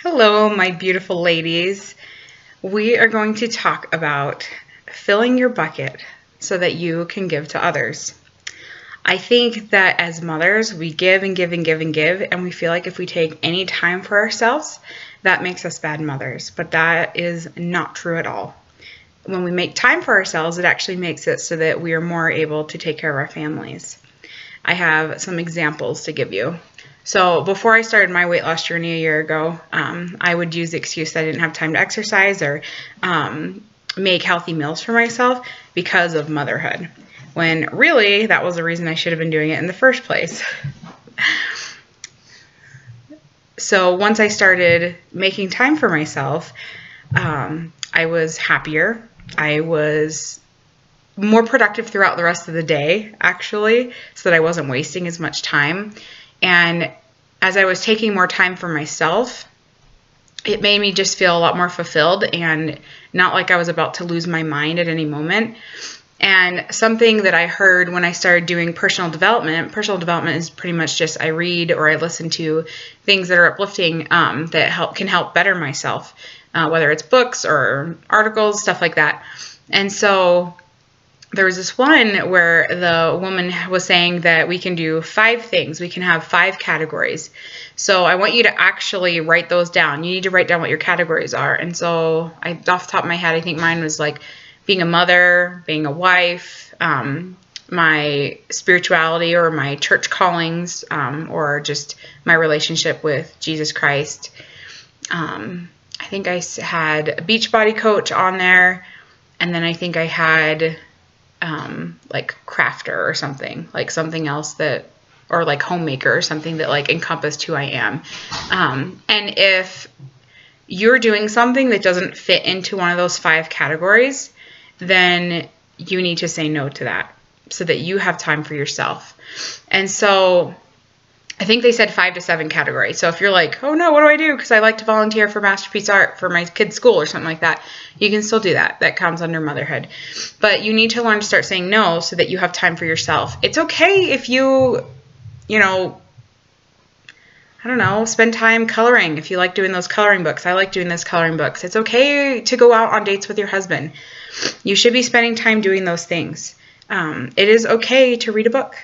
Hello, my beautiful ladies. We are going to talk about filling your bucket so that you can give to others. I think that as mothers, we give and give and give and give, and we feel like if we take any time for ourselves, that makes us bad mothers. But that is not true at all. When we make time for ourselves, it actually makes it so that we are more able to take care of our families. I have some examples to give you. So before I started my weight loss journey a year ago, I would use the excuse that I didn't have time to exercise or make healthy meals for myself because of motherhood, when really that was the reason I should have been doing it in the first place. So once I started making time for myself, I was happier. I was more productive throughout the rest of the day, actually, so that I wasn't wasting as much time. And as I was taking more time for myself, it made me just feel a lot more fulfilled and not like I was about to lose my mind at any moment. And something that I heard when I started doing personal development is pretty much just I read or I listen to things that are uplifting that can help better myself, whether it's books or articles, stuff like that. And so there was this one where the woman was saying that we can do 5 things. We can have 5 categories. So I want you to actually write those down. You need to write down what your categories are. And so off the top of my head, I think mine was like being a mother, being a wife, my spirituality or my church callings, or just my relationship with Jesus Christ. I think I had a Beachbody coach on there. And then I think I had like crafter or something, like something else that, or like homemaker or something that like encompassed who I am. And if you're doing something that doesn't fit into one of those 5 categories, then you need to say no to that so that you have time for yourself. And so I think they said 5 to 7 categories. So if you're like, oh no, what do I do? Because I like to volunteer for Masterpiece Art for my kids' school or something like that. You can still do that. That counts under motherhood. But you need to learn to start saying no so that you have time for yourself. It's okay if you spend time coloring. If you like doing those coloring books. I like doing those coloring books. It's okay to go out on dates with your husband. You should be spending time doing those things. It is okay to read a book,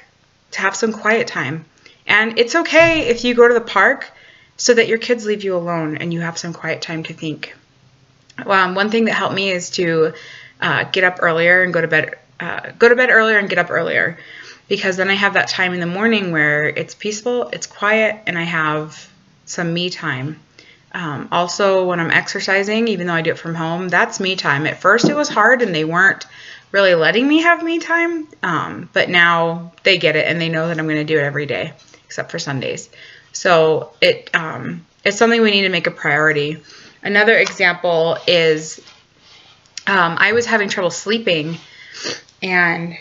to have some quiet time. And it's okay if you go to the park so that your kids leave you alone and you have some quiet time to think. One thing that helped me is to get up earlier and go to bed earlier and get up earlier, because then I have that time in the morning where it's peaceful, it's quiet, and I have some me time. Also, when I'm exercising, even though I do it from home, that's me time. At first it was hard and they weren't really letting me have me time, but now they get it and they know that I'm going to do it every day, except for Sundays. So it's something we need to make a priority. Another example is I was having trouble sleeping, and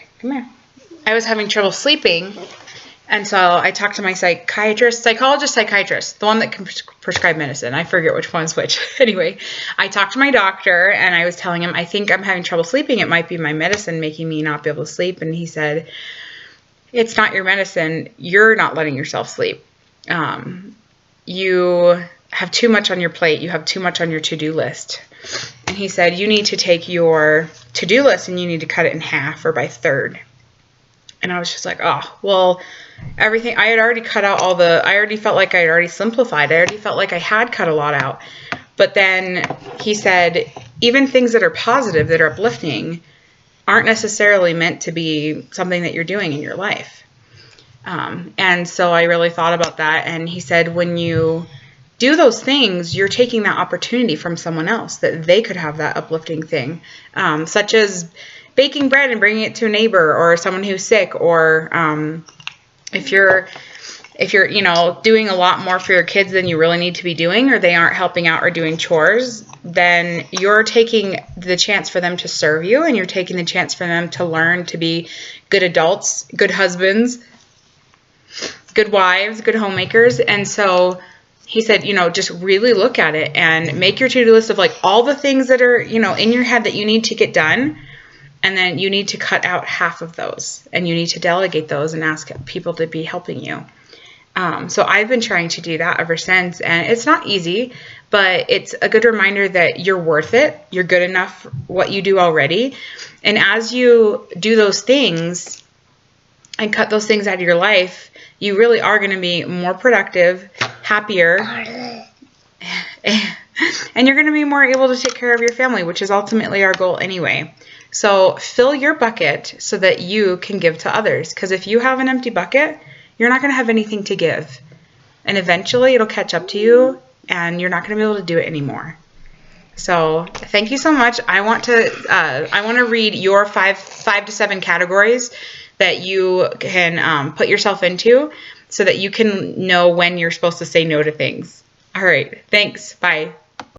and so I talked to my psychologist, the one that can prescribe medicine. I forget which one's which. Anyway, I talked to my doctor and I was telling him, I think I'm having trouble sleeping. It might be my medicine making me not be able to sleep. And he said, it's not your medicine. You're not letting yourself sleep. You have too much on your plate. You have too much on your to-do list. And he said, you need to take your to-do list and you need to cut it in half or by third. And I was just like, oh, well, everything, I had already cut out I already felt like I had already simplified. I already felt like I had cut a lot out. But then he said, even things that are positive, that are uplifting, aren't necessarily meant to be something that you're doing in your life. And so I really thought about that. And he said, when you do those things, you're taking that opportunity from someone else, that they could have that uplifting thing, such as baking bread and bringing it to a neighbor or someone who's sick, or if you're doing a lot more for your kids than you really need to be doing, or they aren't helping out or doing chores, then you're taking the chance for them to serve you, and you're taking the chance for them to learn to be good adults, good husbands, good wives, good homemakers. And so he said, just really look at it and make your to-do list of like all the things that are, in your head that you need to get done. And then you need to cut out half of those, and you need to delegate those and ask people to be helping you. So I've been trying to do that ever since, and it's not easy, but it's a good reminder that you're worth it. You're good enough what you do already. And as you do those things and cut those things out of your life, you really are going to be more productive, happier, and you're going to be more able to take care of your family, which is ultimately our goal anyway. So fill your bucket so that you can give to others. Because if you have an empty bucket, you're not going to have anything to give. And eventually it'll catch up to you and you're not going to be able to do it anymore. So thank you so much. I want to read your five to seven categories that you can put yourself into so that you can know when you're supposed to say no to things. All right. Thanks. Bye.